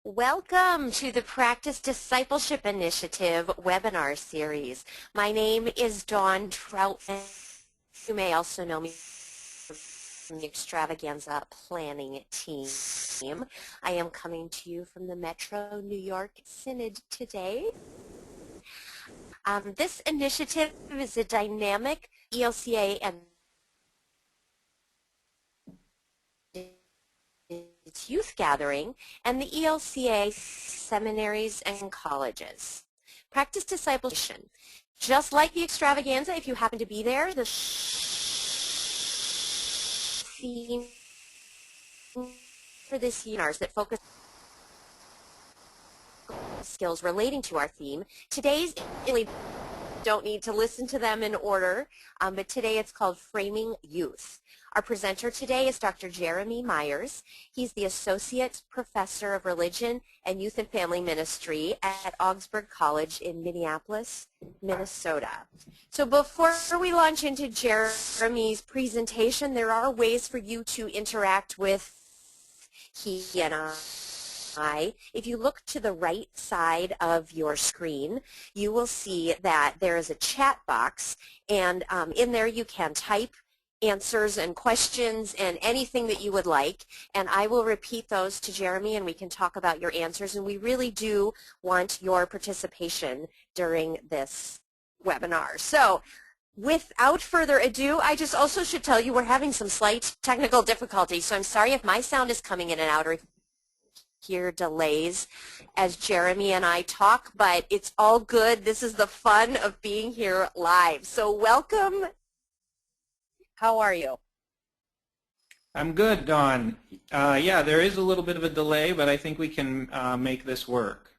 Welcome to the Practice Discipleship Initiative webinar series. My name is Dawn Troutman. You may also know me from the Extravaganza planning team. I am coming to you from the Metro New York Synod today. This initiative is a dynamic ELCA and its youth gathering, and the ELCA seminaries and colleges. Practice discipleship. Just like the extravaganza, if you happen to be there, the theme for this year that focus skills relating to our theme. Today's really don't need to listen to them in order, but today it's called Framing Youth. Our presenter today is Dr. Jeremy Myers. He's the Associate Professor of Religion and Youth and Family Ministry at Augsburg College in Minneapolis, Minnesota. So before we launch into Jeremy's presentation, there are ways for you to interact with he and I. If you look to the right side of your screen, you will see that there is a chat box, and in there you can type answers and questions and anything that you would like, and I will repeat those to Jeremy and we can talk about your answers, and we really do want your participation during this webinar. So without further ado, I just also should tell you we're having some slight technical difficulties, so I'm sorry if my sound is coming in and out or if you hear delays as Jeremy and I talk, but it's all good. This is the fun of being here live. So welcome. How are you? I'm good, Dawn. Yeah, there is a little bit of a delay, but I think we can make this work.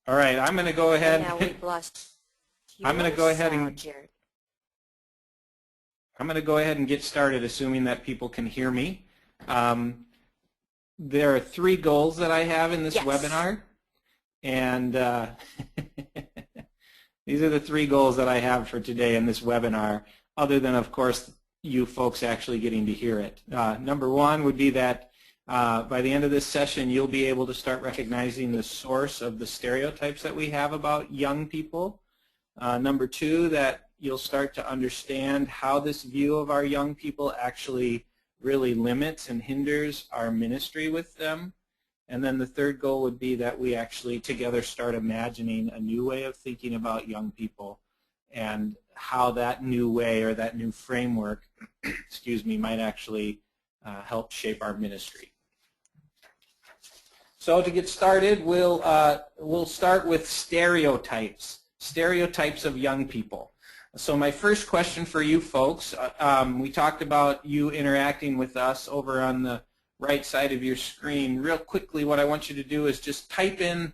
All right, I'm going to go ahead. Now we've lost I'm going to go ahead sound, and Jared. I'm going to go ahead and get started, assuming that people can hear me. There are 3 goals that I have in this webinar. And these are the 3 goals that I have for today in this webinar, other than, of course, you folks actually getting to hear it. Number 1 would be that by the end of this session, you'll be able to start recognizing the source of the stereotypes that we have about young people. Number 2, that you'll start to understand how this view of our young people actually really limits and hinders our ministry with them. And then the 3rd goal would be that we actually together start imagining a new way of thinking about young people and how that new way or that new framework, excuse me, might actually help shape our ministry. So to get started, we'll start with stereotypes of young people. So my first question for you folks, we talked about you interacting with us over on the right side of your screen. Real quickly, what I want you to do is just type in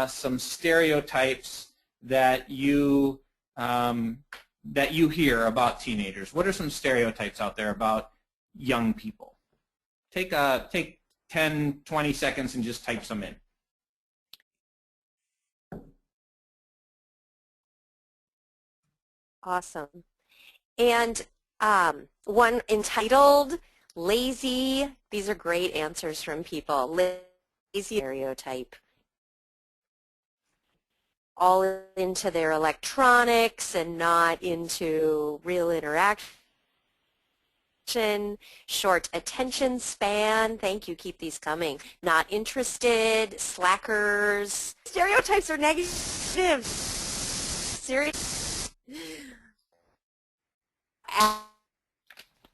some stereotypes that you hear about teenagers. What are some stereotypes out there about young people? Take 10, 20 seconds and just type some in. Awesome. And one entitled lazy. These are great answers from people. Lazy stereotype. All into their electronics and not into real interaction. Short attention span. Thank you. Keep these coming. Not interested. Slackers. Stereotypes are negative. Serious.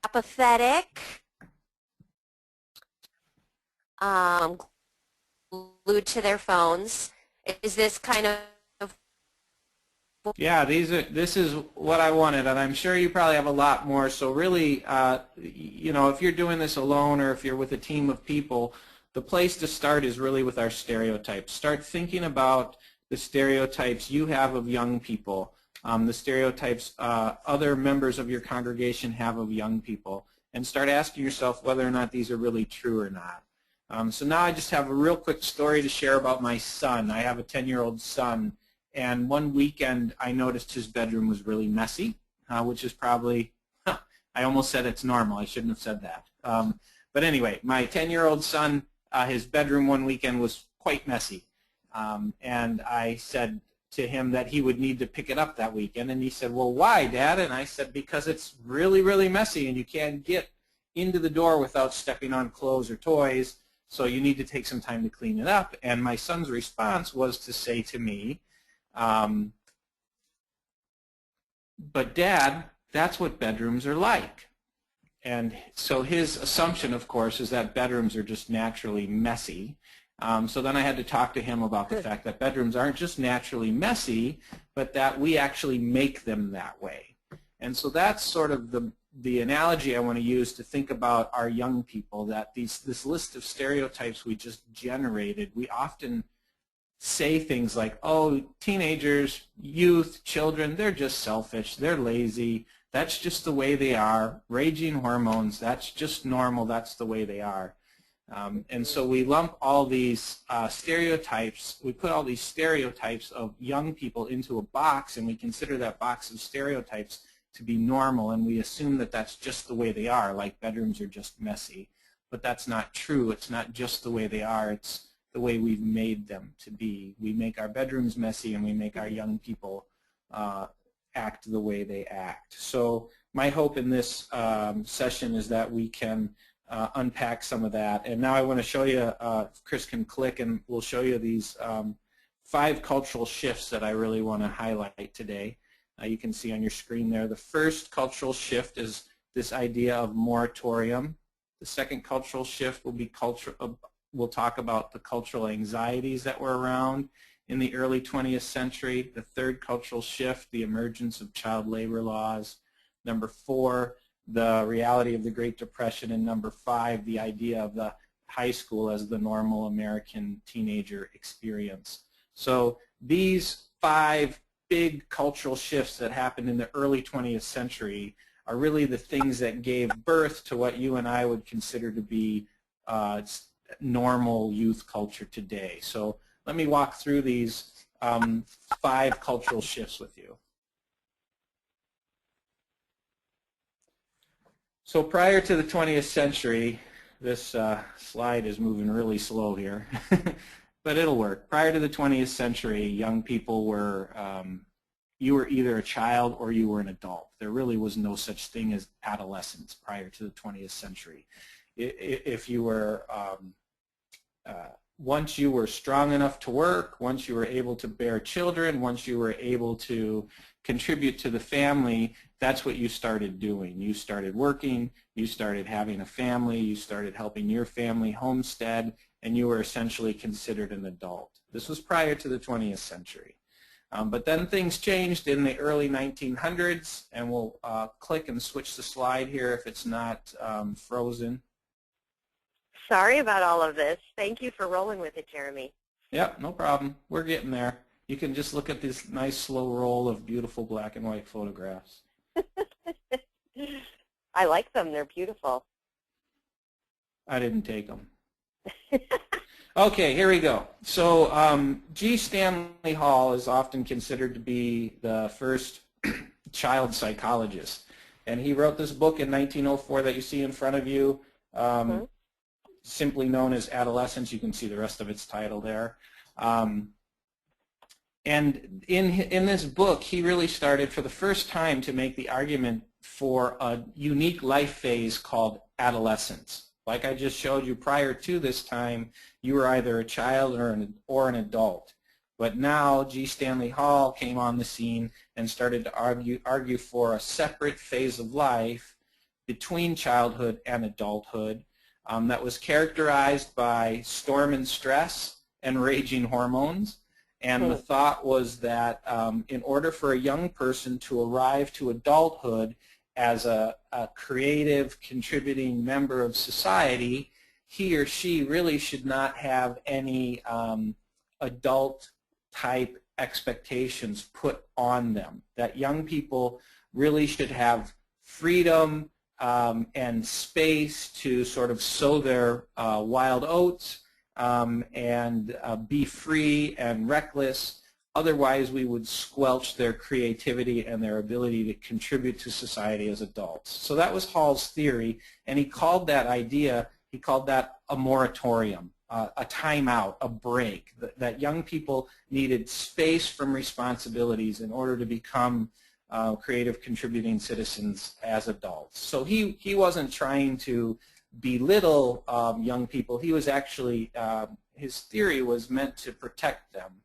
Apathetic. Glued to their phones. Is this kind of? Yeah, this is what I wanted, and I'm sure you probably have a lot more. So really, you know, if you're doing this alone or if you're with a team of people, the place to start is really with our stereotypes. Start thinking about the stereotypes you have of young people, the stereotypes other members of your congregation have of young people, and start asking yourself whether or not these are really true or not. So now I just have a real quick story to share about my son. I have a 10-year-old son, and one weekend I noticed his bedroom was really messy, which is probably I almost said it's normal. I shouldn't have said that. But anyway, my 10-year-old son, his bedroom one weekend was quite messy. And I said to him that he would need to pick it up that weekend. And he said, well, why, Dad? And I said, because it's really, really messy and you can't get into the door without stepping on clothes or toys. So you need to take some time to clean it up. And my son's response was to say to me, but Dad, that's what bedrooms are like. And so his assumption, of course, is that bedrooms are just naturally messy. So then I had to talk to him about the fact that bedrooms aren't just naturally messy, but that we actually make them that way. And so that's sort of the analogy I want to use to think about our young people, that this list of stereotypes we just generated, we often say things like, oh, teenagers, youth, children, they're just selfish, they're lazy, that's just the way they are, raging hormones, that's just normal, that's the way they are. And so we lump all these stereotypes, we put all these stereotypes of young people into a box, and we consider that box of stereotypes to be normal, and we assume that that's just the way they are, like bedrooms are just messy. But that's not true. It's not just the way they are. It's the way we've made them to be. We make our bedrooms messy, and we make our young people act the way they act. So my hope in this session is that we can unpack some of that. And now I want to show you, Chris can click, and we'll show you these 5 cultural shifts that I really want to highlight today. You can see on your screen there. The first cultural shift is this idea of moratorium. The second cultural shift will be we'll talk about the cultural anxieties that were around in the early 20th century. The third cultural shift, the emergence of child labor laws. Number 4, the reality of the Great Depression. And number 5, the idea of the high school as the normal American teenager experience. So these 5 big cultural shifts that happened in the early 20th century are really the things that gave birth to what you and I would consider to be normal youth culture today. So let me walk through these 5 cultural shifts with you. So prior to the 20th century, this slide is moving really slow here, but it'll work. Prior to the 20th century, young people were, you were either a child or you were an adult. There really was no such thing as adolescence prior to the 20th century. If you were, once you were strong enough to work, once you were able to bear children, once you were able to contribute to the family, that's what you started doing. You started working, you started having a family, you started helping your family homestead, and you were essentially considered an adult. This was prior to the 20th century. But then things changed in the early 1900s, and we'll click and switch the slide here if it's not frozen. Sorry about all of this. Thank you for rolling with it, Jeremy. Yep, no problem. We're getting there. You can just look at this nice slow roll of beautiful black and white photographs. I like them. They're beautiful. I didn't take them. Okay, here we go. So G. Stanley Hall is often considered to be the first child psychologist. And he wrote this book in 1904 that you see in front of you, simply known as Adolescence. You can see the rest of its title there. And in this book, he really started for the first time to make the argument for a unique life phase called adolescence. Like I just showed you, prior to this time, you were either a child or an adult. But now G. Stanley Hall came on the scene and started to argue for a separate phase of life between childhood and adulthood that was characterized by storm and stress and raging hormones. And the thought was that in order for a young person to arrive to adulthood as a creative, contributing member of society, he or she really should not have any adult-type expectations put on them. That young people really should have freedom and space to sort of sow their wild oats and be free and reckless Otherwise, we would squelch their creativity and their ability to contribute to society as adults. So that was Hall's theory, and he called that idea, he called that a moratorium, a timeout, a break, that young people needed space from responsibilities in order to become creative, contributing citizens as adults. So he wasn't trying to belittle young people. He was actually, his theory was meant to protect them.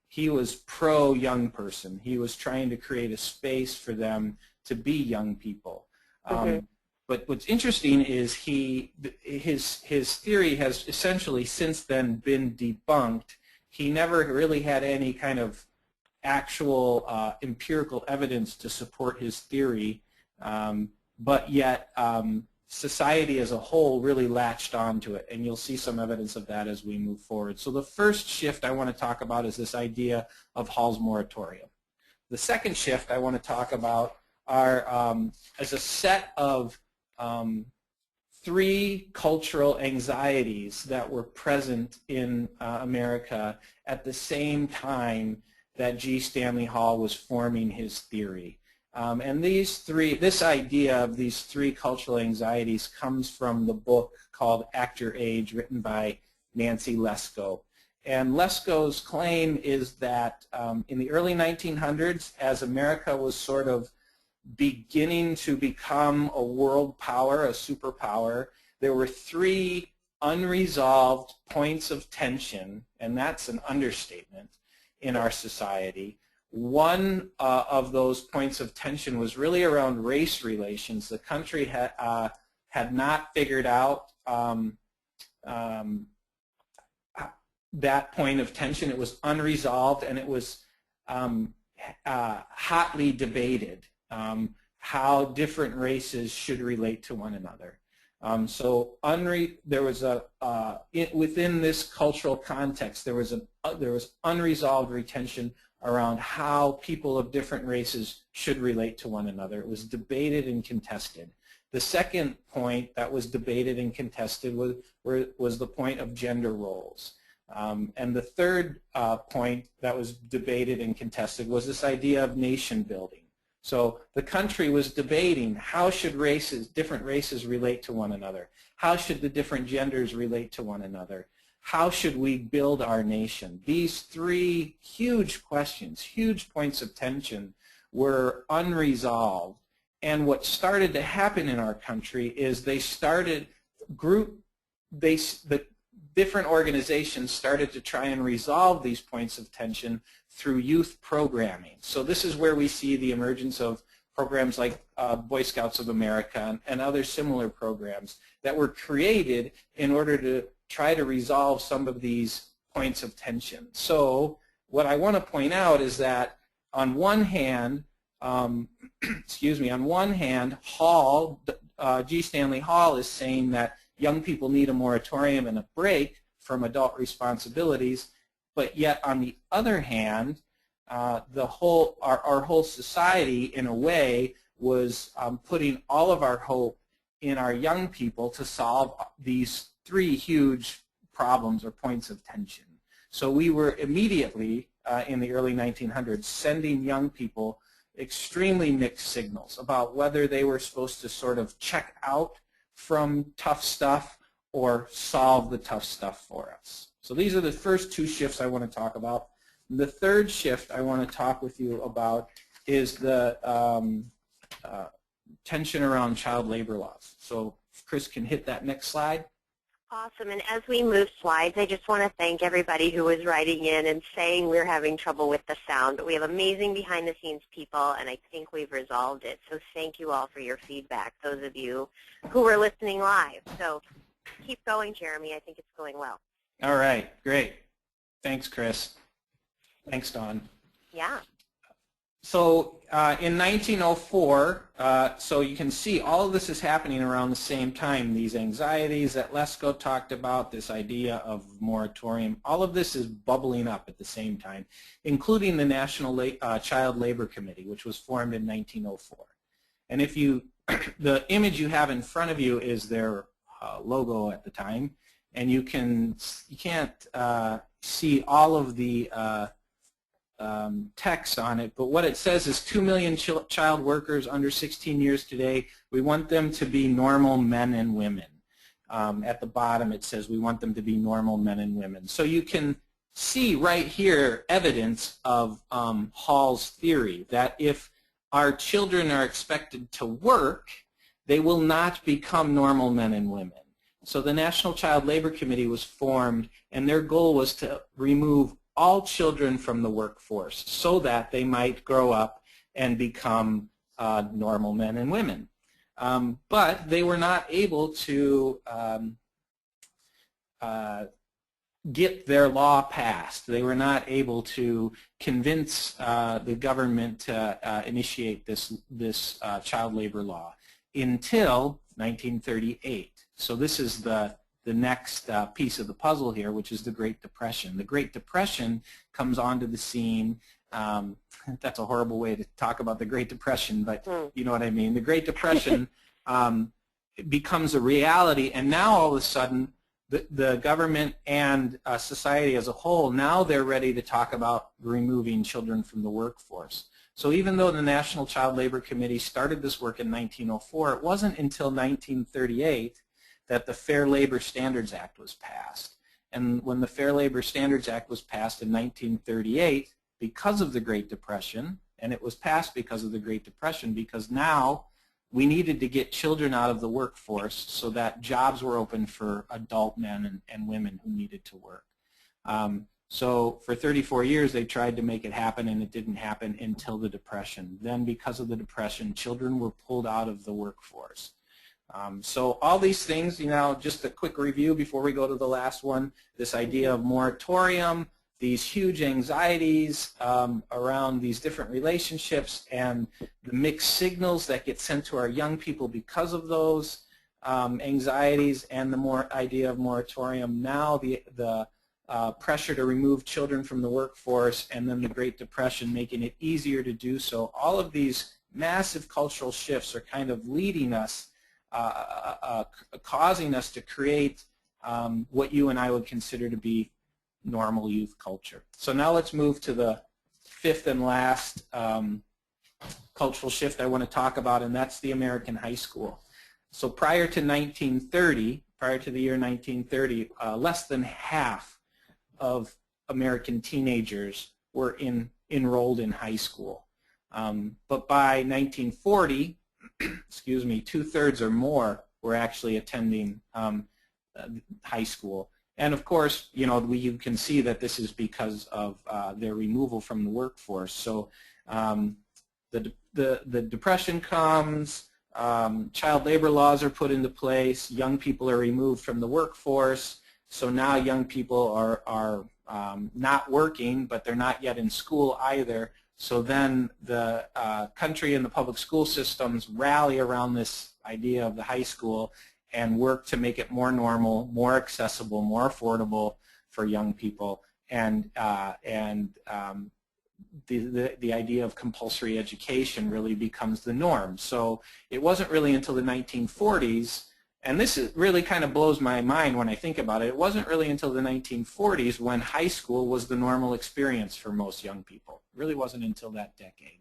He was pro-young person. He was trying to create a space for them to be young people. But what's interesting is his theory has essentially since then been debunked. He never really had any kind of actual empirical evidence to support his theory, but yet society as a whole really latched onto it, and you'll see some evidence of that as we move forward. So the first shift I want to talk about is this idea of Hall's moratorium. The second shift I want to talk about are as a set of 3 cultural anxieties that were present in America at the same time that G. Stanley Hall was forming his theory. And this idea of these 3 cultural anxieties comes from the book called Act Your Age, written by Nancy Lesko. And Lesko's claim is that in the early 1900s, as America was sort of beginning to become a world power, a superpower, there were 3 unresolved points of tension, and that's an understatement, in our society. One of those points of tension was really around race relations. The country had not figured out that point of tension. It was unresolved, and it was hotly debated how different races should relate to one another. So there was within this cultural context, there was unresolved retention around how people of different races should relate to one another. It was debated and contested. The second point that was debated and contested was the point of gender roles. And the third point that was debated and contested was this idea of nation building. So the country was debating how should different races relate to one another? How should the different genders relate to one another? How should we build our nation? These 3 huge questions, huge points of tension, were unresolved. And what started to happen in our country is the different organizations started to try and resolve these points of tension through youth programming. So this is where we see the emergence of programs like Boy Scouts of America and other similar programs that were created in order to try to resolve some of these points of tension. So what I want to point out is that on one hand, Hall, G. Stanley Hall is saying that young people need a moratorium and a break from adult responsibilities, but yet on the other hand, our whole society in a way was putting all of our hope in our young people to solve these 3 huge problems or points of tension. So we were immediately in the early 1900s sending young people extremely mixed signals about whether they were supposed to sort of check out from tough stuff or solve the tough stuff for us. So these are the first 2 shifts I want to talk about. The third shift I want to talk with you about is the tension around child labor laws. So if Chris can hit that next slide. Awesome. And as we move slides, I just want to thank everybody who was writing in and saying we're having trouble with the sound. But we have amazing behind-the-scenes people, and I think we've resolved it. So thank you all for your feedback, those of you who were listening live. So keep going, Jeremy. I think it's going well. All right. Great. Thanks, Chris. Thanks, Dawn. Yeah. So in 1904, so you can see all of this is happening around the same time. These anxieties that Lesko talked about, this idea of moratorium, all of this is bubbling up at the same time, including the National Child Labor Committee, which was formed in 1904. And if you, the image you have in front of you is their logo at the time, and you can't see all of the text on it, but what it says is 2 million child workers under 16 years today. We want them to be normal men and women. At the bottom it says we want them to be normal men and women. So you can see right here evidence of Hall's theory that if our children are expected to work, they will not become normal men and women. So the National Child Labor Committee was formed, and their goal was to remove all children from the workforce so that they might grow up and become normal men and women. But they were not able to get their law passed. They were not able to convince the government to initiate this child labor law until 1938. So this is the next piece of the puzzle here, which is the Great Depression. The Great Depression comes onto the scene. That's a horrible way to talk about the Great Depression, but you know what I mean. The Great Depression becomes a reality, and now all of a sudden the government and society as a whole, now they're ready to talk about removing children from the workforce. So even though the National Child Labor Committee started this work in 1904, it wasn't until 1938 that the Fair Labor Standards Act was passed. And when the Fair Labor Standards Act was passed in 1938, because of the Great Depression, and it was passed because of the Great Depression, because now we needed to get children out of the workforce so that jobs were open for adult men and women who needed to work. So for 34 years they tried to make it happen, and it didn't happen until the Depression. Then because of the Depression, children were pulled out of the workforce. So all these things, you know, just a quick review before we go to the last one, this idea of moratorium, these huge anxieties around these different relationships, and the mixed signals that get sent to our young people because of those anxieties, and the idea of moratorium. Now the pressure to remove children from the workforce, and then the Great Depression making it easier to do so. All of these massive cultural shifts are kind of leading us, causing us to create what you and I would consider to be normal youth culture. So now let's move to the fifth and last cultural shift I want to talk about, and that's the American high school. So prior to 1930, prior to the year 1930, less than half of American teenagers were enrolled in high school. But by 1940, excuse me, 2/3 or more were actually attending high school. And of course, you know, you can see that this is because of their removal from the workforce. So the Depression comes, child labor laws are put into place, young people are removed from the workforce. So now young people are not working, but they're not yet in school either. So then the country and the public school systems rally around this idea of the high school and work to make it more normal, more accessible, more affordable for young people, and the idea of compulsory education really becomes the norm. So it wasn't really until the 1940s, and this really kind of blows my mind when I think about it, it wasn't really until the 1940s when high school was the normal experience for most young people. It really wasn't until that decade.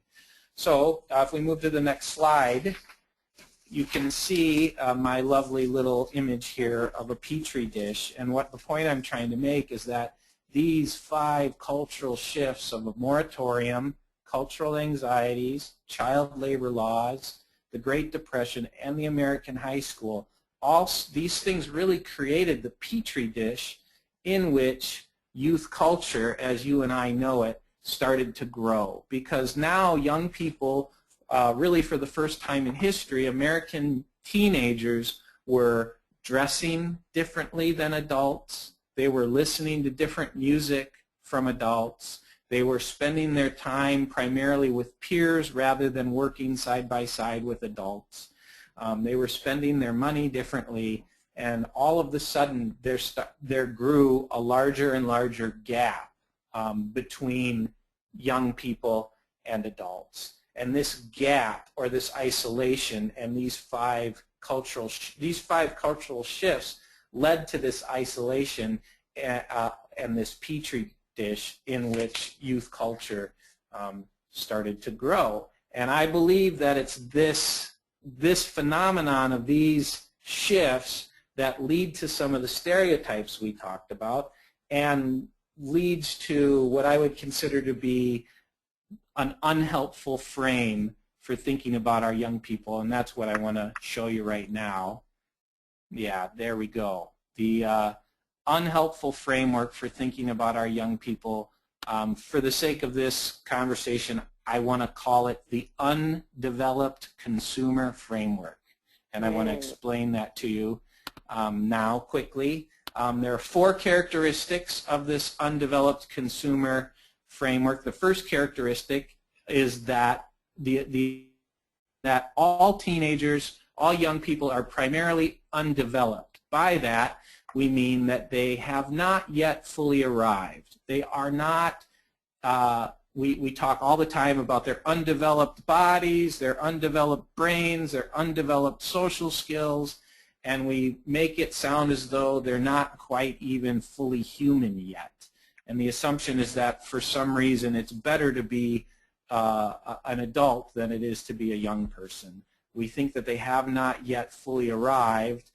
So if we move to the next slide, you can see my lovely little image here of a Petri dish, and what the point I'm trying to make is that these 5 cultural shifts of a moratorium, cultural anxieties, child labor laws, the Great Depression, and the American high school, all these things really created the Petri dish in which youth culture, as you and I know it, started to grow. Because now young people, really for the first time in history, American teenagers were dressing differently than adults. They were listening to different music from adults. They were spending their time primarily with peers rather than working side by side with adults. They were spending their money differently, and all of a sudden there grew a larger and larger gap between young people and adults. And this gap, or this isolation, and these five cultural shifts led to this isolation and this Petri dish in which youth culture started to grow. And I believe that it's this phenomenon of these shifts that lead to some of the stereotypes we talked about and leads to what I would consider to be an unhelpful frame for thinking about our young people, and that's what I want to show you right now. Yeah, there we go. The unhelpful framework for thinking about our young people. For the sake of this conversation, I want to call it the undeveloped consumer framework, and I want to explain that to you now quickly. There are 4 characteristics of this undeveloped consumer framework. The first characteristic is that that all teenagers, all young people are primarily undeveloped. By that, we mean that they have not yet fully arrived. They are not, we talk all the time about their undeveloped bodies, their undeveloped brains, their undeveloped social skills, and we make it sound as though they're not quite even fully human yet. And the assumption is that for some reason it's better to be an adult than it is to be a young person. We think that they have not yet fully arrived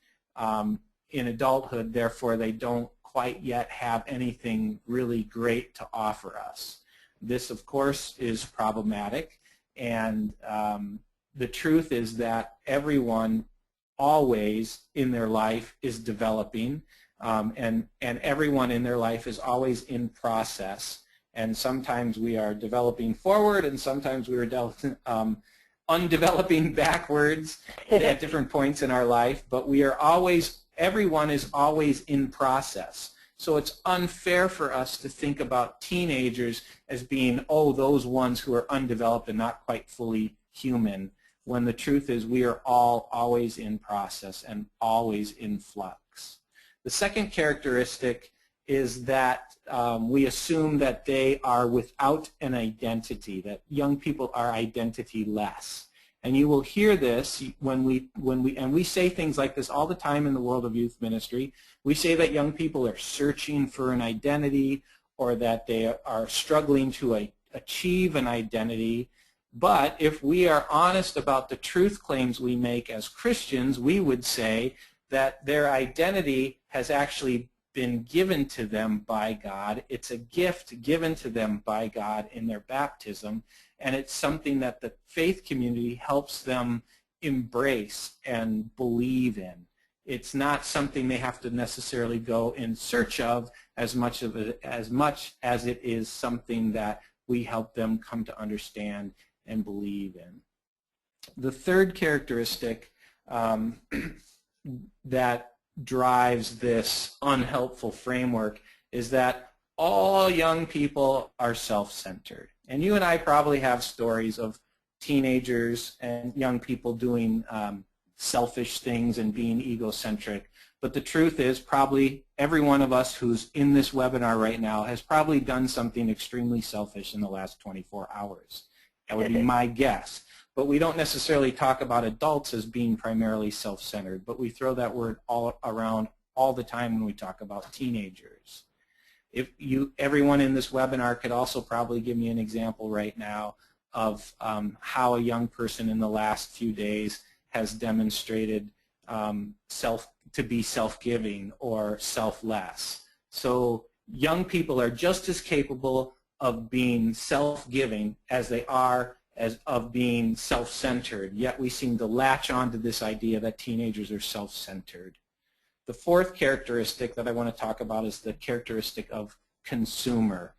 in adulthood, therefore they don't quite yet have anything really great to offer us. This, of course, is problematic, and the truth is that everyone always in their life is developing, and everyone in their life is always in process. And sometimes we are developing forward, and sometimes we are undeveloping backwards at different points in our life. But we are always, everyone is always in process. So it's unfair for us to think about teenagers as being, oh, those ones who are undeveloped and not quite fully human, when the truth is we are all always in process and always in flux. The second characteristic is that we assume that they are without an identity, that young people are identity-less. And you will hear this when we say things like this all the time in the world of youth ministry. We say that young people are searching for an identity, or that they are struggling to achieve an identity. But if we are honest about the truth claims we make as Christians, we would say that their identity has actually been given to them by God. It's a gift given to them by God in their baptism, and it's something that the faith community helps them embrace and believe in. It's not something they have to necessarily go in search of as much as it is something that we help them come to understand and believe in. The third characteristic that drives this unhelpful framework is that all young people are self-centered. And you and I probably have stories of teenagers and young people doing selfish things and being egocentric. But the truth is probably every one of us who's in this webinar right now has probably done something extremely selfish in the last 24 hours. That would be my guess. But we don't necessarily talk about adults as being primarily self-centered, but we throw that word all around all the time when we talk about teenagers. Everyone in this webinar could also probably give me an example right now of how a young person in the last few days has demonstrated to be self-giving or selfless. So young people are just as capable of being self-giving as they are of being self-centered, yet we seem to latch onto this idea that teenagers are self-centered. The fourth characteristic that I want to talk about is the characteristic of consumer.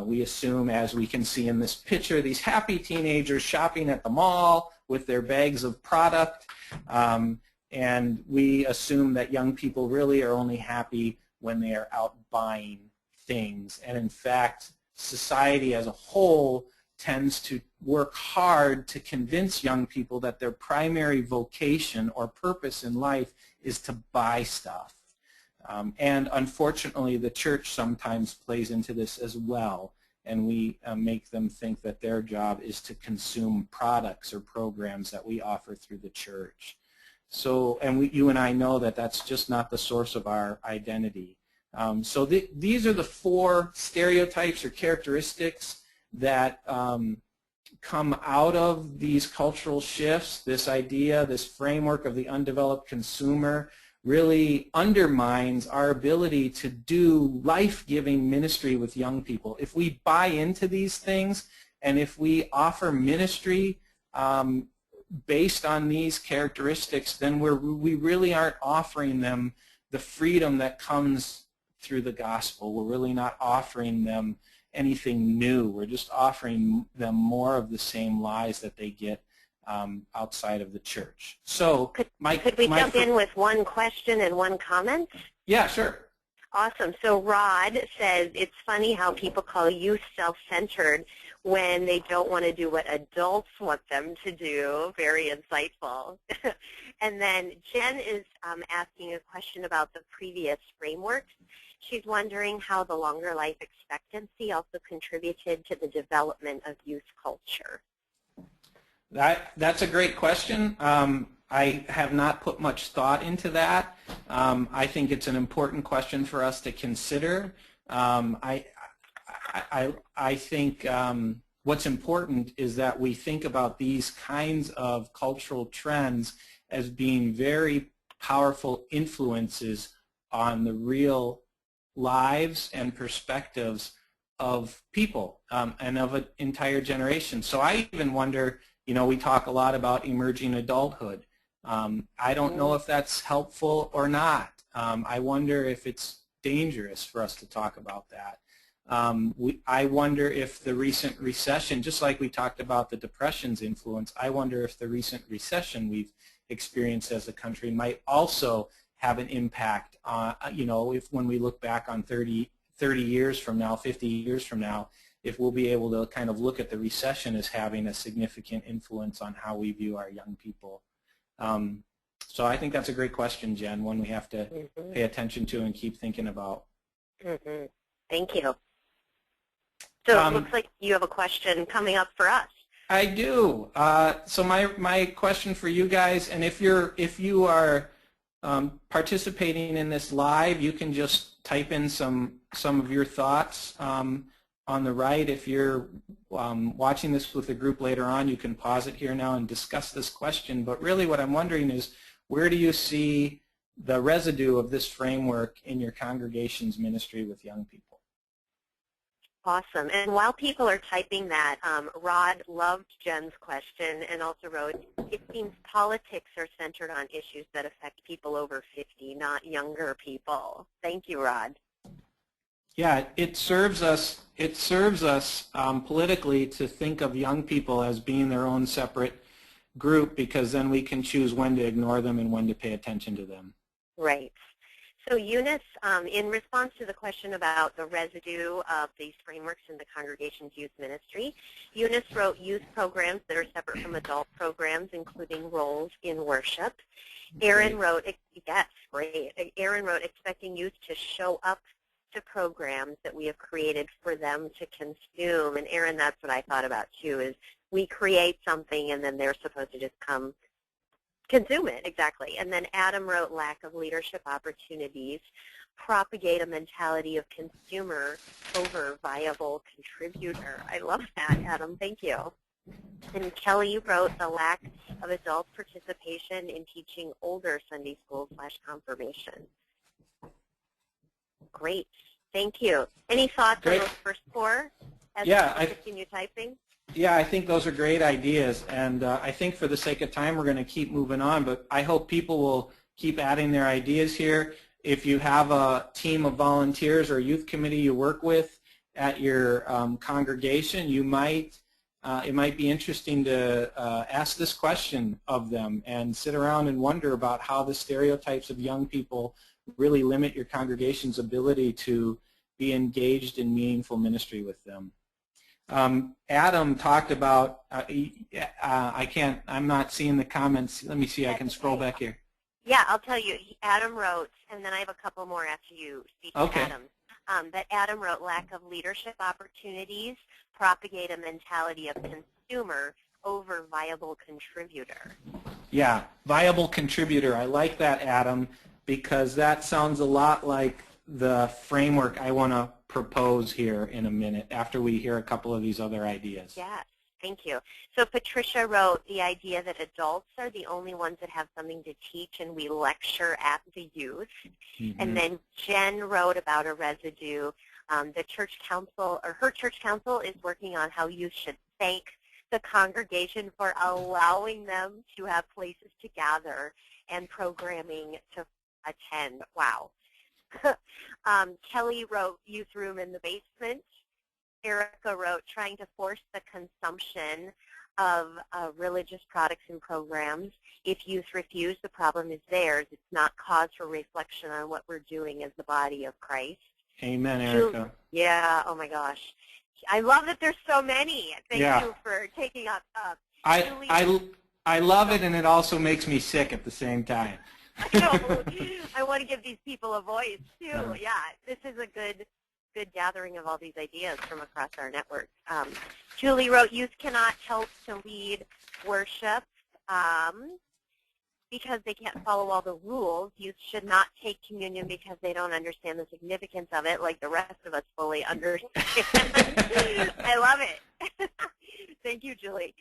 We assume, as we can see in this picture, these happy teenagers shopping at the mall with their bags of product, and we assume that young people really are only happy when they are out buying things. And in fact, society as a whole tends to work hard to convince young people that their primary vocation or purpose in life is to buy stuff. And unfortunately, the church sometimes plays into this as well, and we make them think that their job is to consume products or programs that we offer through the church. So, and you and I know that that's just not the source of our identity. So these are the 4 stereotypes or characteristics that come out of these cultural shifts. This idea, this framework of the undeveloped consumer really undermines our ability to do life-giving ministry with young people. If we buy into these things and if we offer ministry based on these characteristics, then we really aren't offering them the freedom that comes through the gospel. We're really not offering them anything new. We're just offering them more of the same lies that they get outside of the church. So, could we jump in with one question and one comment? Yeah, sure. Awesome. So Rod says, it's funny how people call youth self-centered when they don't want to do what adults want them to do. Very insightful. And then Jen is asking a question about the previous frameworks. She's wondering how the longer life expectancy also contributed to the development of youth culture. That's a great question. I have not put much thought into that. I think it's an important question for us to consider. I think what's important is that we think about these kinds of cultural trends as being very powerful influences on the real lives and perspectives of people and of an entire generation. So I even wonder, you know, we talk a lot about emerging adulthood. I don't know if that's helpful or not. I wonder if it's dangerous for us to talk about that. I wonder if the recent recession, just like we talked about the Depression's influence, I wonder if the recent recession we've experienced as a country might also have an impact on, you know, if when we look back on 30 years from now, 50 years from now, if we'll be able to kind of look at the recession as having a significant influence on how we view our young people. So I think that's a great question, Jen, one we have to pay attention to and keep thinking about. Thank you. So it looks like you have a question coming up for us. I do. So my question for you guys, and if you are participating in this live, you can just type in some of your thoughts on the right. If you're watching this with the group later on, you can pause it here now and discuss this question. But really what I'm wondering is, where do you see the residue of this framework in your congregation's ministry with young people? Awesome. And while people are typing that, Rod loved Jen's question and also wrote, it seems politics are centered on issues that affect people over 50, not younger people. Thank you, Rod. Yeah, it serves us politically to think of young people as being their own separate group, because then we can choose when to ignore them and when to pay attention to them. Right. So Eunice, in response to the question about the residue of these frameworks in the congregation's youth ministry, Eunice wrote youth programs that are separate from adult programs, including roles in worship. Aaron wrote, yes, great. Aaron wrote, expecting youth to show up to programs that we have created for them to consume. And Aaron, that's what I thought about too, is we create something and then they're supposed to just come consume it, exactly. And then Adam wrote lack of leadership opportunities, propagate a mentality of consumer over viable contributor. I love that, Adam. Thank you. And Kelly wrote the lack of adult participation in teaching older Sunday school / confirmation. Great. Thank you. Any thoughts on those first 4 as we continue typing? Yeah, I think those are great ideas, and I think for the sake of time we're going to keep moving on, but I hope people will keep adding their ideas here. If you have a team of volunteers or a youth committee you work with at your congregation, it might be interesting to ask this question of them and sit around and wonder about how the stereotypes of young people really limit your congregation's ability to be engaged in meaningful ministry with them. Adam talked about, I'm not seeing the comments. Let me see, I can scroll back here. Yeah, I'll tell you, Adam wrote, and then I have a couple more after you speak to Adam. But Adam wrote lack of leadership opportunities, propagate a mentality of consumer over viable contributor. Yeah, viable contributor. I like that, Adam, because that sounds a lot like the framework I want to propose here in a minute after we hear a couple of these other ideas. Yes, thank you. So Patricia wrote the idea that adults are the only ones that have something to teach and we lecture at the youth. Mm-hmm. And then Jen wrote about a residue. The church council, or her church council, is working on how youth should thank the congregation for allowing them to have places to gather and programming to attend. Wow. Kelly wrote youth room in the basement. Erica wrote trying to force the consumption of religious products and programs. If youth refuse, the problem is theirs. It's not cause for reflection on what we're doing as the body of Christ. Amen, Erica. Yeah, oh my gosh. I love that there's so many. Thank you for taking up. I love it, and it also makes me sick at the same time. I know. I want to give these people a voice too. Yeah, this is a good gathering of all these ideas from across our network. Julie wrote, youth cannot help to lead worship because they can't follow all the rules. Youth should not take communion because they don't understand the significance of it like the rest of us fully understand. I love it. Thank you, Julie.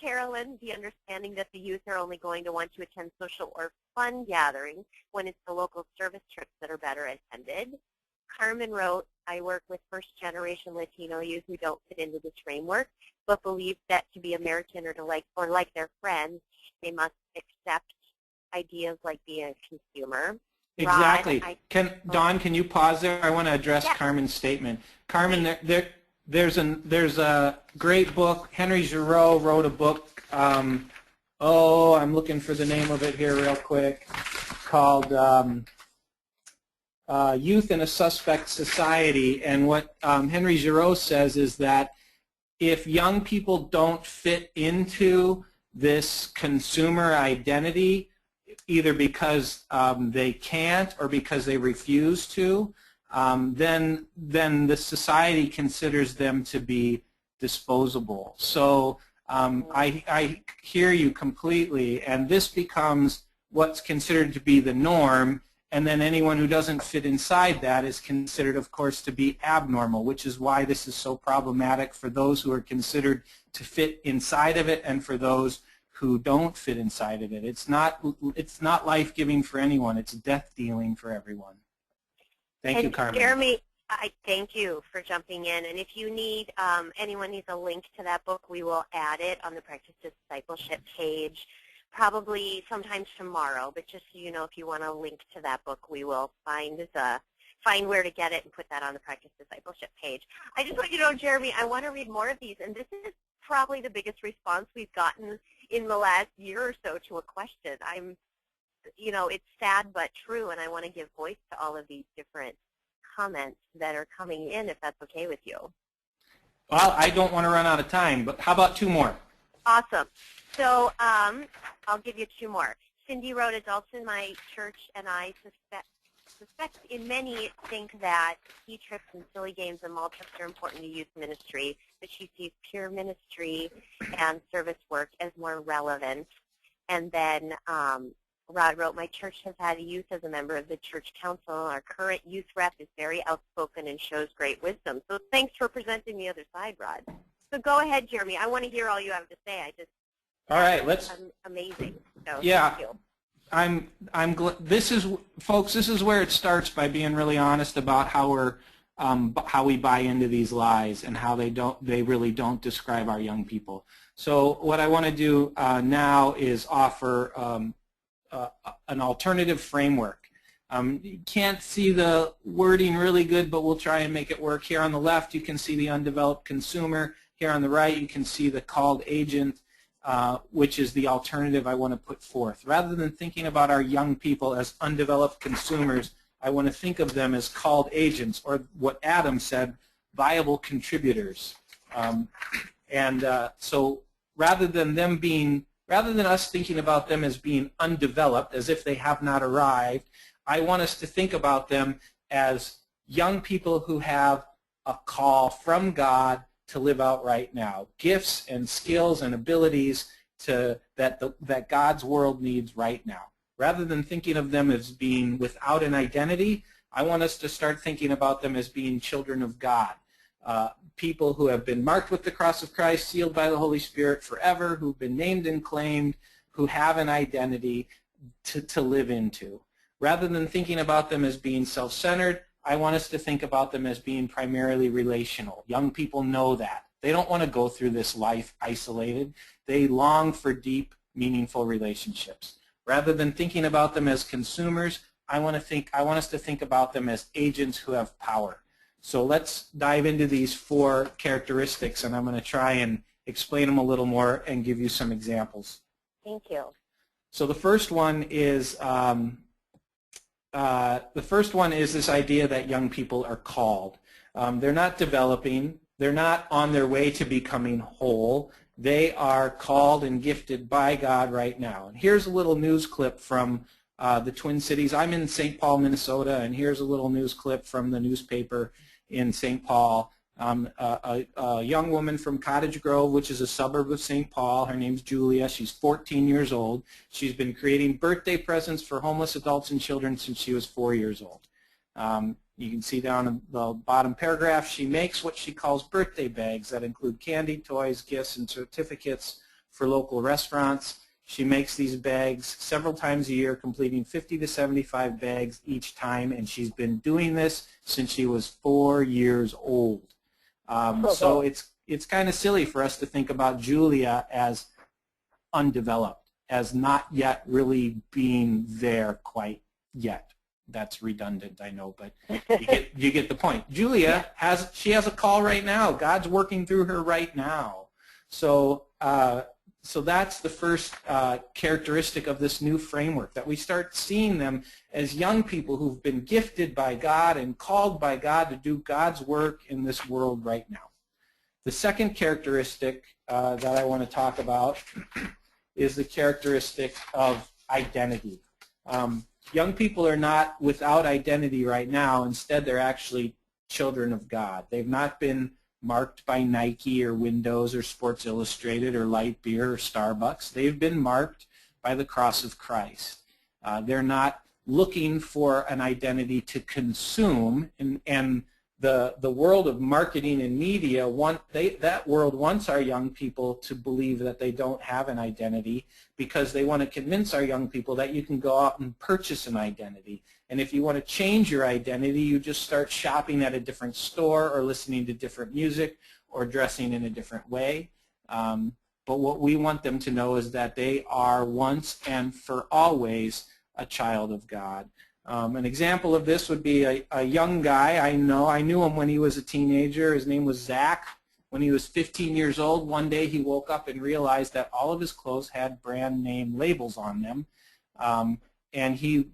Carolyn, the understanding that the youth are only going to want to attend social or fun gatherings when it's the local service trips that are better attended. Carmen wrote, I work with first-generation Latino youth who don't fit into this framework, but believe that to be American or like their friends, they must accept ideas like being a consumer. Exactly. Dawn, can you pause there? I want to address Carmen's statement. Carmen, there's a great book. Henry Giroux wrote a book. I'm looking for the name of it here real quick. Called Youth in a Suspect Society. And what Henry Giroux says is that if young people don't fit into this consumer identity, either because they can't or because they refuse to, then the society considers them to be disposable. So I hear you completely, and this becomes what's considered to be the norm, and then anyone who doesn't fit inside that is considered, of course, to be abnormal, which is why this is so problematic for those who are considered to fit inside of it and for those who don't fit inside of it. It's not life-giving for anyone. It's death-dealing for everyone. Thank you, Carmen. Jeremy, I thank you for jumping in. And if you need, anyone needs a link to that book, we will add it on the Practice Discipleship page, probably sometime tomorrow. But just so you know, if you want a link to that book, we will find where to get it and put that on the Practice Discipleship page. I just want you to know, Jeremy, I want to read more of these, and this is probably the biggest response we've gotten in the last year or so to a question. It's sad but true, and I want to give voice to all of these different comments that are coming in, if that's okay with you. Well, I don't want to run out of time, but how about two more? Awesome. So I'll give you two more. Cindy wrote, adults in my church and I suspect in many think that ski trips and silly games and mall trips are important to youth ministry, but she sees peer ministry and service work as more relevant. And then Rod wrote, my church has had a youth as a member of the church council. Our current youth rep is very outspoken and shows great wisdom. So thanks for presenting the other side, Rod. So go ahead, Jeremy. I want to hear all you have to say. All right, let's. Amazing. So, yeah. Thank you. I'm glad. Folks, this is where it starts, by being really honest about how we buy into these lies and how they really don't describe our young people. So what I want to do now is offer an alternative framework. You can't see the wording really good, but we'll try and make it work. Here on the left, you can see the undeveloped consumer. Here on the right, you can see the called agent, which is the alternative I want to put forth. Rather than thinking about our young people as undeveloped consumers, I want to think of them as called agents, or what Adam said, viable contributors. So rather than us thinking about them as being undeveloped, as if they have not arrived, I want us to think about them as young people who have a call from God to live out right now, gifts and skills and abilities that God's world needs right now. Rather than thinking of them as being without an identity, I want us to start thinking about them as being children of God, people who have been marked with the cross of Christ, sealed by the Holy Spirit forever, who've been named and claimed, who have an identity to live into. Rather than thinking about them as being self-centered, I want us to think about them as being primarily relational. Young people know that. They don't want to go through this life isolated. They long for deep, meaningful relationships. Rather than thinking about them as consumers, I want us to think about them as agents who have power. So let's dive into these 4 characteristics, and I'm going to try and explain them a little more and give you some examples. Thank you. So the first one is this idea that young people are called. They're not developing. They're not on their way to becoming whole. They are called and gifted by God right now. And here's a little news clip from the Twin Cities. I'm in St. Paul, Minnesota, and here's a little news clip from the newspaper in St. Paul. A young woman from Cottage Grove, which is a suburb of St. Paul. Her name's Julia. She's 14 years old. She's been creating birthday presents for homeless adults and children since she was 4 years old. You can see down in the bottom paragraph, she makes what she calls birthday bags that include candy, toys, gifts, and certificates for local restaurants. She makes these bags several times a year, completing 50 to 75 bags each time, and she's been doing this since she was 4 years old. So it's kind of silly for us to think about Julia as undeveloped, as not yet really being there quite yet. That's redundant, I know, but you get the point. Julia has a call right now. God's working through her right now. So that's the first characteristic of this new framework, that we start seeing them as young people who've been gifted by God and called by God to do God's work in this world right now. The second characteristic that I want to talk about is the characteristic of identity. Young people are not without identity right now. Instead, they're actually children of God. They've not been marked by Nike or Windows or Sports Illustrated or Light Beer or Starbucks. They've been marked by the cross of Christ. They're not looking for an identity to consume, and the world of marketing and media, that world wants our young people to believe that they don't have an identity, because they want to convince our young people that you can go out and purchase an identity. And if you want to change your identity, you just start shopping at a different store or listening to different music or dressing in a different way. But what we want them to know is that they are once and for always a child of God. An example of this would be a young guy I know. I knew him when he was a teenager. His name was Zach. When he was 15 years old, one day he woke up and realized that all of his clothes had brand name labels on them. And he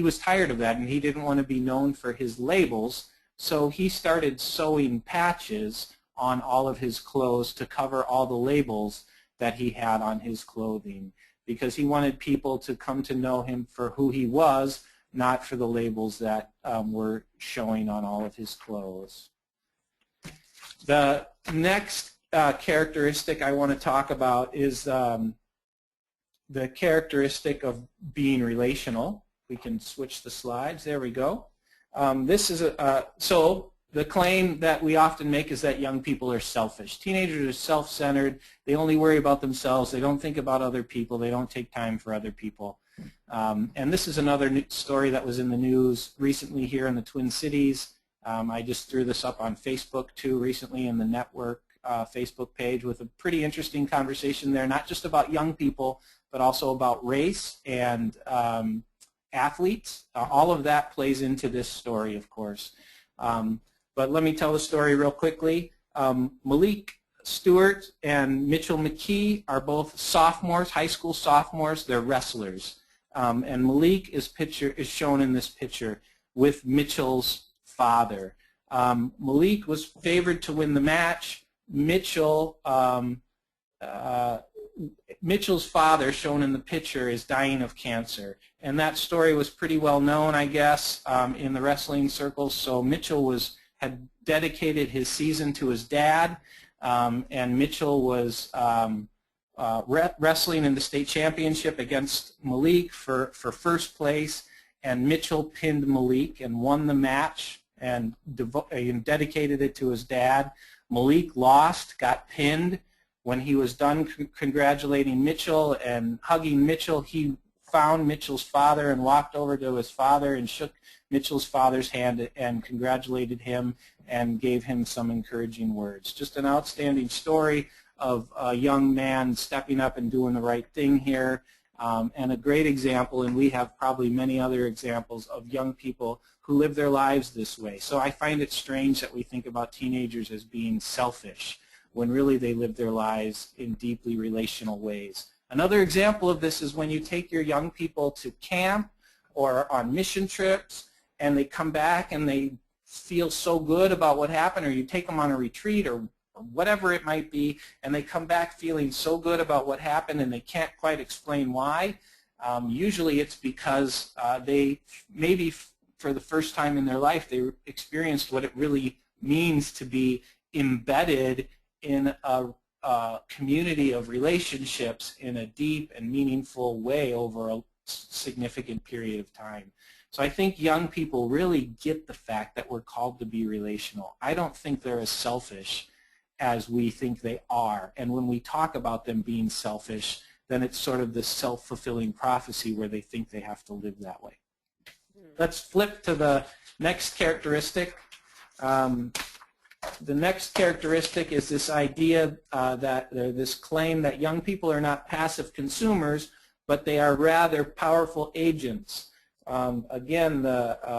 was tired of that, and he didn't want to be known for his labels. So he started sewing patches on all of his clothes to cover all the labels that he had on his clothing, because he wanted people to come to know him for who he was, not for the labels that were showing on all of his clothes. The next characteristic I want to talk about is the characteristic of being relational. We can switch the slides. There we go. This is so the claim that we often make is that young people are selfish. Teenagers are self-centered. They only worry about themselves. They don't think about other people. They don't take time for other people. And this is another story that was in the news recently here in the Twin Cities. I just threw this up on Facebook too recently in the network Facebook page, with a pretty interesting conversation there, not just about young people, but also about race and athletes. All of that plays into this story, of course. But let me tell the story real quickly. Malik Stewart and Mitchell McKee are both sophomores, high school sophomores. They're wrestlers. And Malik is shown in this picture with Mitchell's father. Malik was favored to win the match. Mitchell's father, shown in the picture, is dying of cancer. And that story was pretty well known, I guess, in the wrestling circles. So Mitchell had dedicated his season to his dad, and Mitchell was wrestling in the state championship against Malik for first place. and Mitchell pinned Malik and won the match and dedicated it to his dad. Malik lost, got pinned. When he was done congratulating Mitchell and hugging Mitchell, he found Mitchell's father and walked over to his father and shook Mitchell's father's hand and congratulated him and gave him some encouraging words. Just an outstanding story of a young man stepping up and doing the right thing here, and a great example, and we have probably many other examples of young people who live their lives this way. So I find it strange that we think about teenagers as being selfish when really they live their lives in deeply relational ways. Another example of this is when you take your young people to camp or on mission trips and they come back and they feel so good about what happened, or you take them on a retreat or whatever it might be, and they come back feeling so good about what happened and they can't quite explain why. Usually it's because they maybe for the first time in their life they experienced what it really means to be embedded in a community of relationships in a deep and meaningful way over a significant period of time. So I think young people really get the fact that we're called to be relational. I don't think they're as selfish as we think they are. And when we talk about them being selfish, then it's sort of this self-fulfilling prophecy where they think they have to live that way. Let's flip to the next characteristic. The next characteristic is this idea this claim that young people are not passive consumers, but they are rather powerful agents. Again, the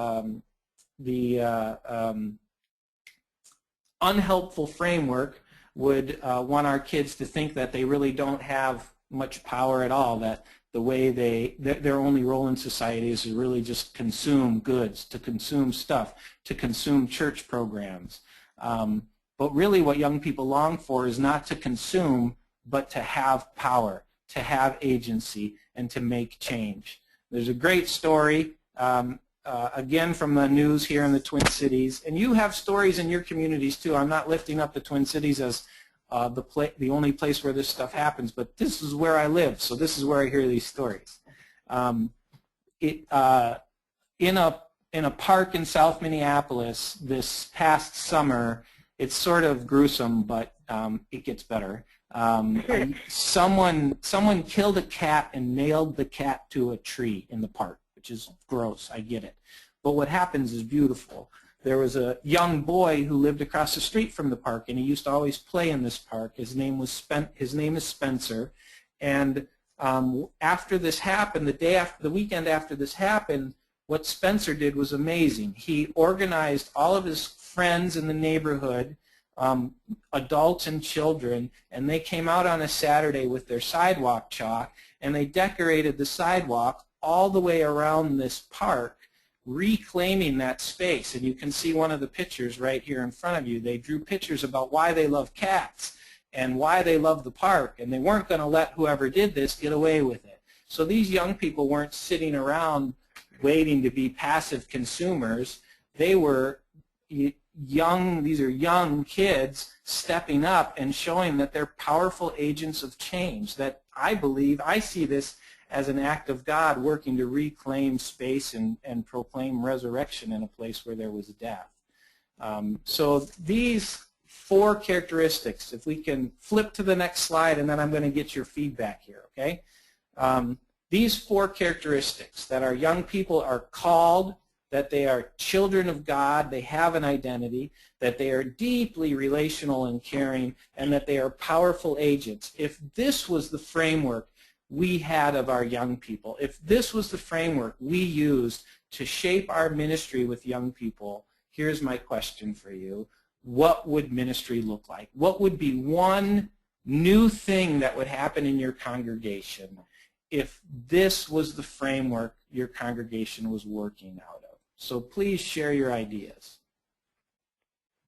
unhelpful framework would want our kids to think that they really don't have much power at all, that the way their only role in society is to really just consume goods, to consume stuff, to consume church programs. But really what young people long for is not to consume, but to have power, to have agency, and to make change. There's a great story, again from the news here in the Twin Cities, and you have stories in your communities too. I'm not lifting up the Twin Cities as the only place where this stuff happens, but this is where I live, so this is where I hear these stories. In a park in South Minneapolis this past summer, it's sort of gruesome, but it gets better. Someone killed a cat and nailed the cat to a tree in the park, which is gross, I get it. But what happens is beautiful. There was a young boy who lived across the street from the park, and he used to always play in this park. His name is Spencer, and after this happened, the weekend after this happened, what Spencer did was amazing. He organized all of his friends in the neighborhood, adults and children, and they came out on a Saturday with their sidewalk chalk, and they decorated the sidewalk all the way around this park, reclaiming that space. And you can see one of the pictures right here in front of you. They drew pictures about why they love cats and why they love the park, and they weren't going to let whoever did this get away with it. So these young people weren't sitting around waiting to be passive consumers. They were young, these are young kids stepping up and showing that they're powerful agents of change, that I see this as an act of God working to reclaim space and proclaim resurrection in a place where there was death. So these four characteristics, if we can flip to the next slide, and then I'm going to get your feedback here, okay? These four characteristics, that our young people are called, that they are children of God, they have an identity, that they are deeply relational and caring, and that they are powerful agents. If this was the framework we had of our young people, if this was the framework we used to shape our ministry with young people, here's my question for you. What would ministry look like? What would be one new thing that would happen in your congregation if this was the framework your congregation was working out of? So please share your ideas.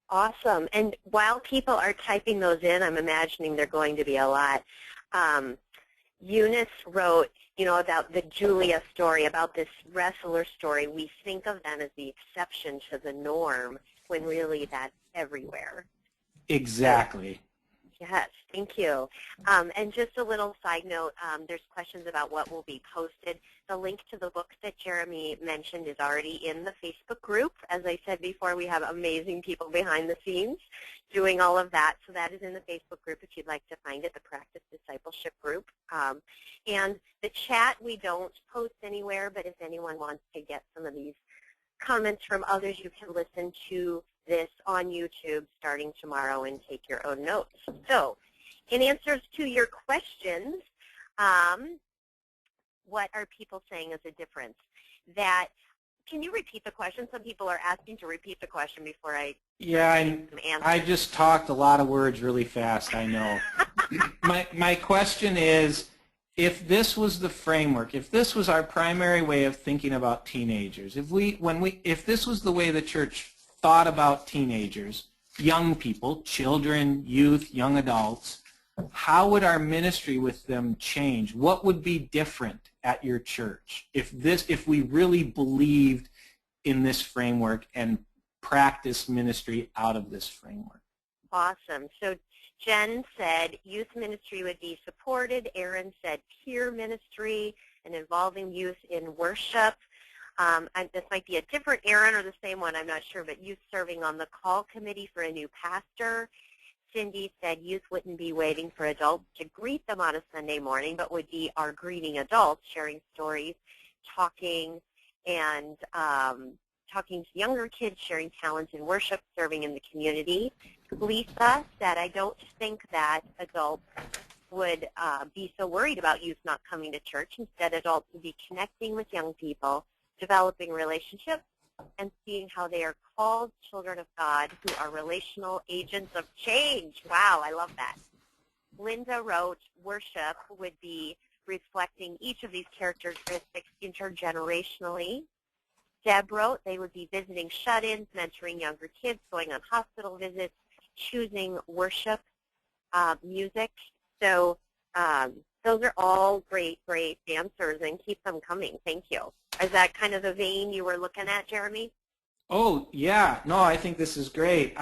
Awesome. And while people are typing those in, I'm imagining they're going to be a lot. Eunice wrote, about the Julia story, about this wrestler story. We think of them as the exception to the norm when really that's everywhere. Exactly. Yes, thank you. And just a little side note, there's questions about what will be posted. The link to the books that Jeremy mentioned is already in the Facebook group. As I said before, we have amazing people behind the scenes doing all of that. So that is in the Facebook group if you'd like to find it, the Practice Discipleship group. And the chat we don't post anywhere, but if anyone wants to get some of these comments from others, you can listen to this on YouTube starting tomorrow and take your own notes. So in answers to your questions, what are people saying is a difference? That, can you repeat the question? Some people are asking to repeat the question before I I just talked a lot of words really fast, I know. My question is, if this was the framework, if this was our primary way of thinking about teenagers, if this was the way the church thought about teenagers, young people, children, youth, young adults, how would our ministry with them change? What would be different at your church if we really believed in this framework and practiced ministry out of this framework? Awesome. So Jen said youth ministry would be supported. Aaron said peer ministry and involving youth in worship. This might be a different Aaron or the same one, I'm not sure, but youth serving on the call committee for a new pastor. Cindy said youth wouldn't be waiting for adults to greet them on a Sunday morning, but would be our greeting adults, sharing stories, talking, and talking to younger kids, sharing talents in worship, serving in the community. Lisa said, I don't think that adults would be so worried about youth not coming to church. Instead, adults would be connecting with young people, developing relationships, and seeing how they are called children of God who are relational agents of change. Wow, I love that. Linda wrote, worship would be reflecting each of these characteristics intergenerationally. Deb wrote, they would be visiting shut-ins, mentoring younger kids, going on hospital visits, choosing worship music. So those are all great, great answers, and keep them coming. Thank you. Is that kind of the vein you were looking at, Jeremy? Oh, yeah. No, I think this is great.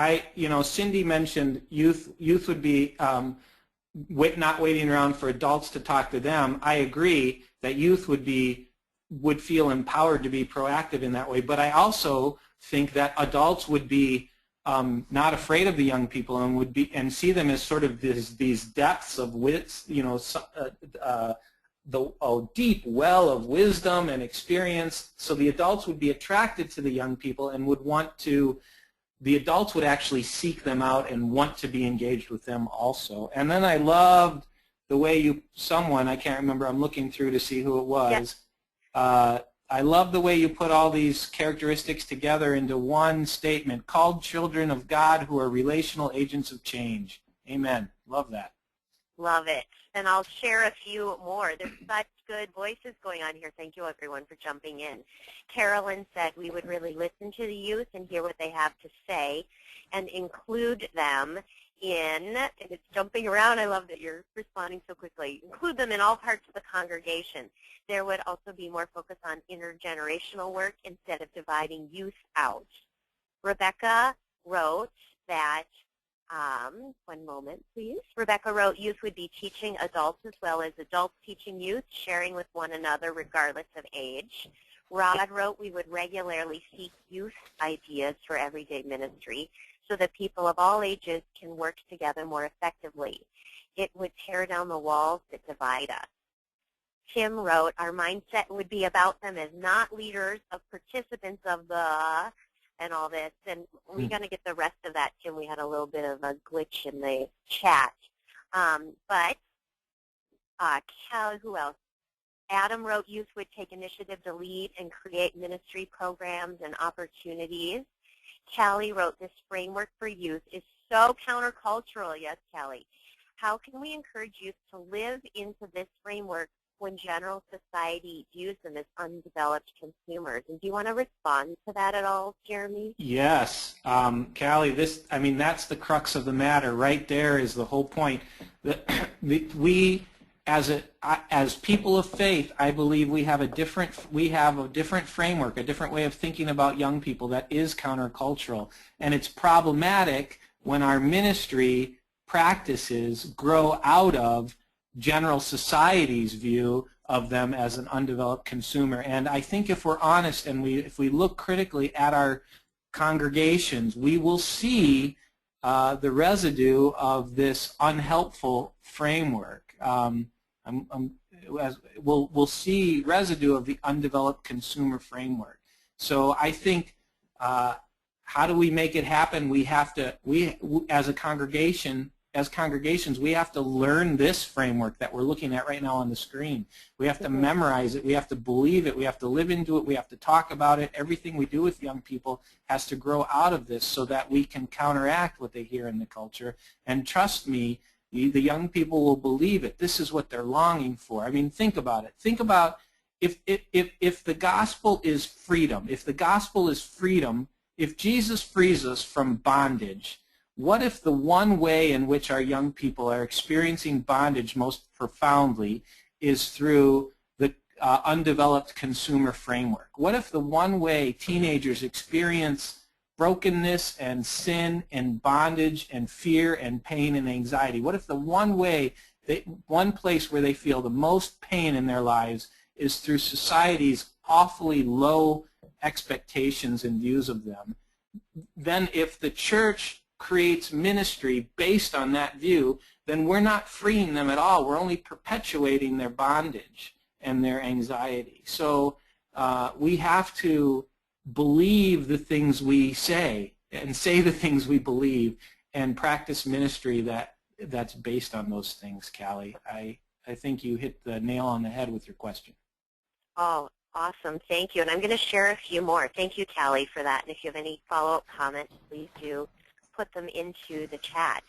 Cindy mentioned youth would be not waiting around for adults to talk to them. I agree that youth would feel empowered to be proactive in that way, but I also think that adults would be not afraid of the young people and see them as sort of these depths of wits, the deep well of wisdom and experience. So the adults would be attracted to the young people and the adults would actually seek them out and want to be engaged with them also. And then I loved the way I can't remember, I'm looking through to see who it was. Yes. I love the way you put all these characteristics together into one statement, called children of God who are relational agents of change. Amen. Love that. Love it. And I'll share a few more. There's such good voices going on here. Thank you, everyone, for jumping in. Carolyn said we would really listen to the youth and hear what they have to say and include them in, and it's jumping around, I love that you're responding so quickly, include them in all parts of the congregation. There would also be more focus on intergenerational work instead of dividing youth out. Rebecca wrote that, one moment please. Rebecca wrote youth would be teaching adults as well as adults teaching youth, sharing with one another regardless of age. Rod wrote we would regularly seek youth ideas for everyday ministry so that people of all ages can work together more effectively. It would tear down the walls that divide us. Tim wrote, our mindset would be about them as not leaders of participants of the and all this. And we're going to get the rest of that, Tim. We had a little bit of a glitch in the chat. Cal, who else? Adam wrote, youth would take initiative to lead and create ministry programs and opportunities. Callie wrote, this framework for youth is so countercultural. Yes, Callie. How can we encourage youth to live into this framework when general society views them as undeveloped consumers? And do you want to respond to that at all, Jeremy? Yes. Callie, that's the crux of the matter. Right there is the whole point. We, as people of faith, I believe we have a different framework, a different way of thinking about young people that is countercultural. And it's problematic when our ministry practices grow out of general society's view of them as an undeveloped consumer. And I think if we're honest and if we look critically at our congregations, we will see the residue of this unhelpful framework. We'll see residue of the undeveloped consumer framework. So I think, how do we make it happen? We have to, as congregations, we have to learn this framework that we're looking at right now on the screen. We have to memorize it. We have to believe it. We have to live into it. We have to talk about it. Everything we do with young people has to grow out of this so that we can counteract what they hear in the culture. And trust me, the young people will believe it. This is what they're longing for. I mean, think about it. Think about if the gospel is freedom, if Jesus frees us from bondage, what if the one way in which our young people are experiencing bondage most profoundly is through the undeveloped consumer framework? What if the one way teenagers experience brokenness and sin and bondage and fear and pain and anxiety? What if the one way, one place where they feel the most pain in their lives is through society's awfully low expectations and views of them? Then if the church creates ministry based on that view, then we're not freeing them at all. We're only perpetuating their bondage and their anxiety. So we have to believe the things we say and say the things we believe and practice ministry that's based on those things, Callie. I think you hit the nail on the head with your question. Oh, awesome. Thank you. And I'm going to share a few more. Thank you, Callie, for that. And if you have any follow-up comments, please do put them into the chat.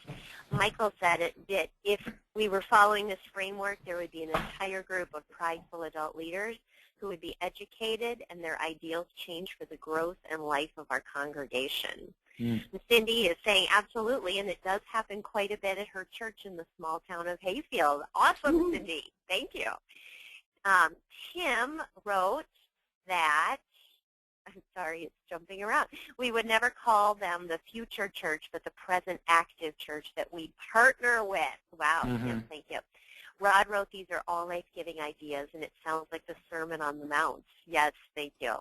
Michael said that if we were following this framework, there would be an entire group of prideful adult leaders who would be educated and their ideals change for the growth and life of our congregation. And Cindy is saying absolutely, and it does happen quite a bit at her church in the small town of Hayfield. Awesome, Cindy. Thank you. Tim wrote that, I'm sorry, it's jumping around. We would never call them the future church, but the present active church that we partner with. Wow, Tim, thank you. Rod wrote, these are all life-giving ideas, and it sounds like the Sermon on the Mount. Yes, thank you.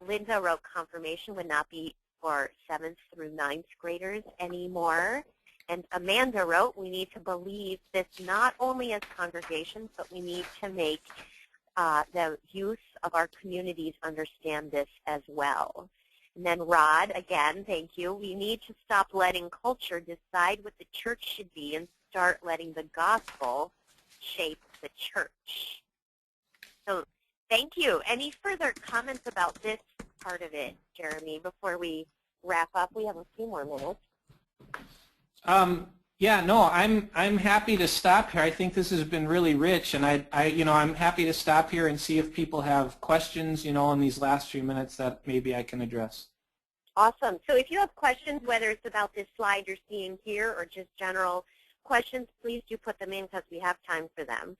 Linda wrote, confirmation would not be for 7th through 9th graders anymore. And Amanda wrote, we need to believe this not only as congregations, but we need to make the youth of our communities understand this as well. And then Rod, again, thank you. We need to stop letting culture decide what the church should be and start letting the gospel shape the church. So thank you. Any further comments about this part of it, Jeremy, before we wrap up? We have a few more minutes. Yeah, no, I'm happy to stop here. I think this has been really rich, and I'm happy to stop here and see if people have questions, in these last few minutes that maybe I can address. Awesome. So if you have questions, whether it's about this slide you're seeing here or just general questions, please do put them in because we have time for them.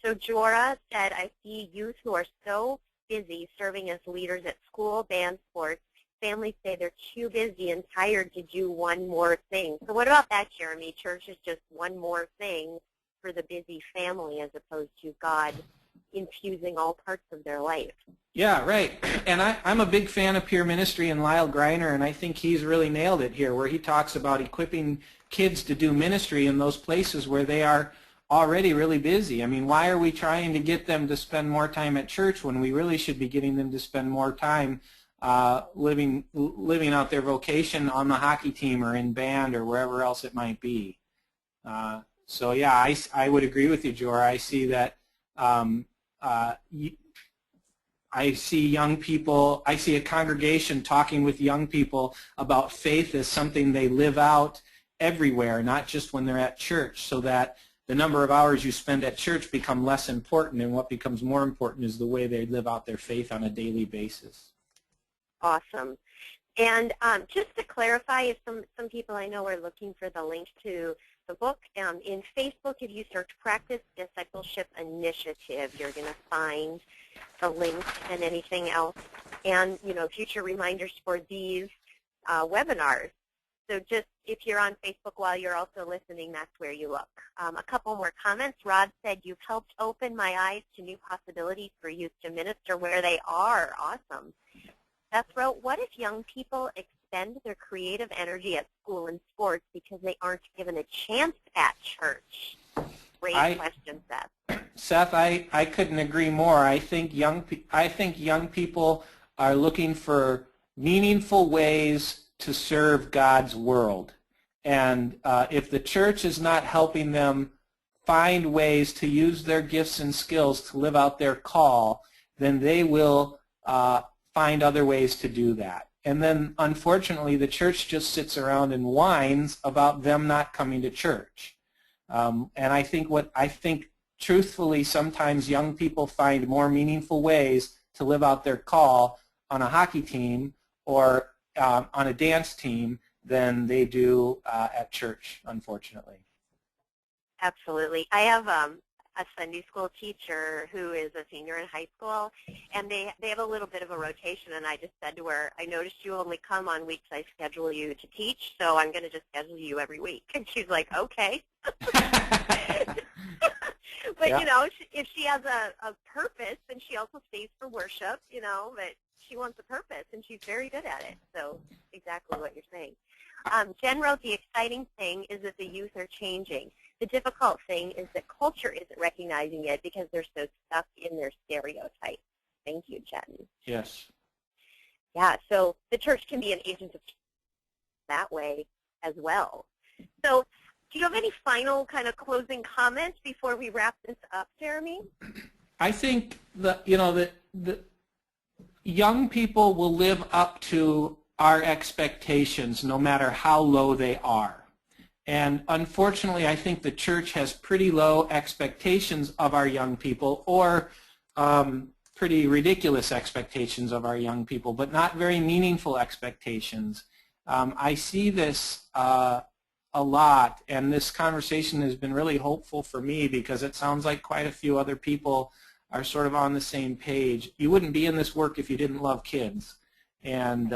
So Jora said, I see youth who are so busy serving as leaders at school, band, sports. Families say they're too busy and tired to do one more thing. So what about that, Jeremy? Church is just one more thing for the busy family as opposed to God infusing all parts of their life. Yeah, right. And I'm a big fan of peer ministry and Lyle Greiner, and I think he's really nailed it here where he talks about equipping kids to do ministry in those places where they are already really busy. I mean, why are we trying to get them to spend more time at church when we really should be getting them to spend more time living out their vocation on the hockey team or in band or wherever else it might be. So yeah, I would agree with you, Jora. I see that I see young people, I see a congregation talking with young people about faith as something they live out everywhere, not just when they're at church, so that the number of hours you spend at church become less important, and what becomes more important is the way they live out their faith on a daily basis. Awesome. And just to clarify, if some people I know are looking for the link to the book, in Facebook, if you search Practice Discipleship Initiative, you're going to find the link and anything else, and future reminders for these webinars. So just if you're on Facebook while you're also listening, that's where you look. A couple more comments. Rod said, you've helped open my eyes to new possibilities for youth to minister where they are. Awesome. Beth wrote, what if young people expend their creative energy at school and sports because they aren't given a chance at church? Great question, Seth. Seth, I couldn't agree more. I think young people are looking for meaningful ways to serve God's world. And if the church is not helping them find ways to use their gifts and skills to live out their call, then they will find other ways to do that. And then, unfortunately, the church just sits around and whines about them not coming to church. And I think truthfully, sometimes young people find more meaningful ways to live out their call on a hockey team or on a dance team than they do at church, unfortunately. Absolutely. I have a Sunday school teacher who is a senior in high school, and they have a little bit of a rotation, and I just said to her, I noticed you only come on weeks I schedule you to teach, so I'm going to just schedule you every week. And she's like, okay. But, yeah. You know, if she has a purpose, then she also stays for worship, you know, but she wants a purpose, and she's very good at it. So exactly what you're saying. Jen wrote, the exciting thing is that the youth are changing. The difficult thing is that culture isn't recognizing it because they're so stuck in their stereotypes. Thank you, Jen. Yes. Yeah, so the church can be an agent of change that way as well. So do you have any final kind of closing comments before we wrap this up, Jeremy? I think the young people will live up to our expectations no matter how low they are. And unfortunately, I think the church has pretty low expectations of our young people, or pretty ridiculous expectations of our young people, but not very meaningful expectations. I see this a lot, and this conversation has been really hopeful for me because it sounds like quite a few other people are sort of on the same page. You wouldn't be in this work if you didn't love kids. And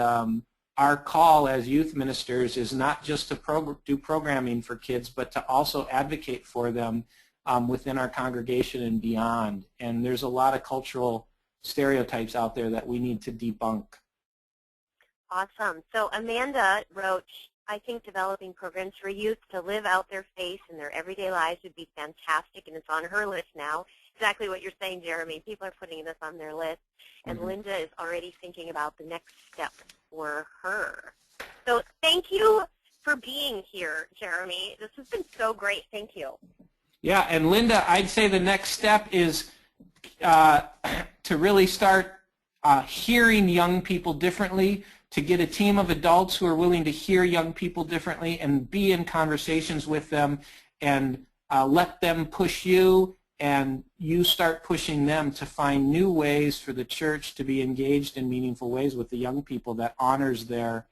our call as youth ministers is not just to do programming for kids, but to also advocate for them within our congregation and beyond. And there's a lot of cultural stereotypes out there that we need to debunk. Awesome. So Amanda wrote, I think developing programs for youth to live out their faith in their everyday lives would be fantastic, and it's on her list now. Exactly what you're saying, Jeremy. People are putting this on their list, and Linda is already thinking about the next step for her. So thank you for being here, Jeremy. This has been so great. Thank you. Yeah, and Linda, I'd say the next step is to really start hearing young people differently, to get a team of adults who are willing to hear young people differently and be in conversations with them and let them push you, and you start pushing them to find new ways for the church to be engaged in meaningful ways with the young people that honors them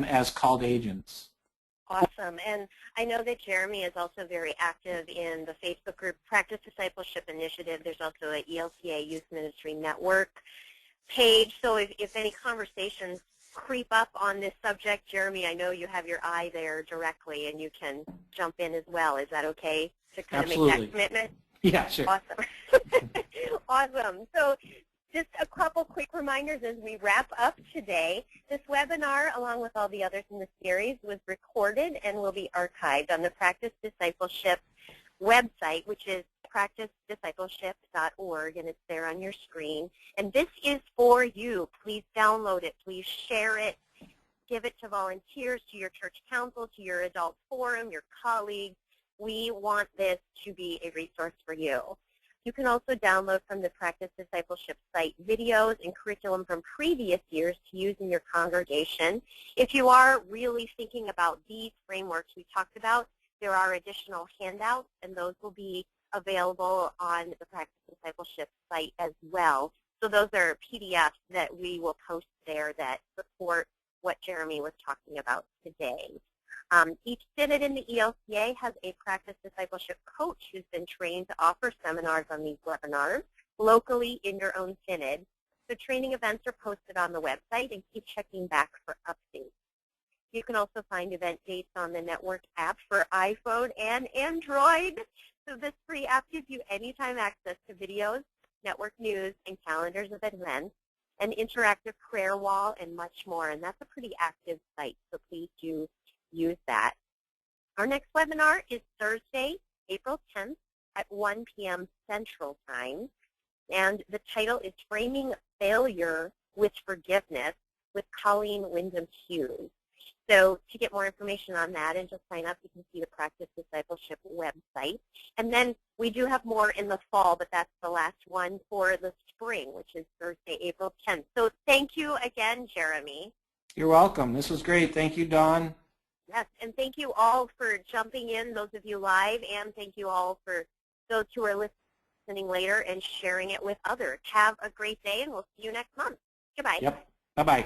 as called agents. Awesome. And I know that Jeremy is also very active in the Facebook group Practice Discipleship Initiative. There's also an ELCA Youth Ministry Network page. So if any conversations creep up on this subject, Jeremy, I know you have your eye there directly, and you can jump in as well. Is that okay to kind Absolutely. of make that commitment? Yeah, sure. Awesome. Awesome. So just a couple quick reminders as we wrap up today. This webinar, along with all the others in the series, was recorded and will be archived on the Practice Discipleship website, which is practicediscipleship.org, and it's there on your screen. And this is for you. Please download it. Please share it. Give it to volunteers, to your church council, to your adult forum, your colleagues. We want this to be a resource for you. You can also download from the Practice Discipleship site videos and curriculum from previous years to use in your congregation. If you are really thinking about these frameworks we talked about, there are additional handouts, and those will be available on the Practice Discipleship site as well. So those are PDFs that we will post there that support what Jeremy was talking about today. Each synod in the ELCA has a Practice Discipleship coach who's been trained to offer seminars on these webinars locally in your own synod. The training events are posted on the website, and keep checking back for updates. You can also find event dates on the network app for iPhone and Android. So this free app gives you anytime access to videos, network news, and calendars of events, an interactive prayer wall, and much more. And that's a pretty active site, so please do use that. Our next webinar is Thursday, April 10th at 1 p.m. Central Time. And the title is Framing Failure with Forgiveness with Colleen Wyndham Hughes. So to get more information on that and just sign up, you can see the Practice Discipleship website. And then we do have more in the fall, but that's the last one for the spring, which is Thursday, April 10th. So thank you again, Jeremy. You're welcome. This was great. Thank you, Dawn. Yes, and thank you all for jumping in, those of you live, and thank you all for those who are listening later and sharing it with others. Have a great day, and we'll see you next month. Goodbye. Yep. Bye-bye.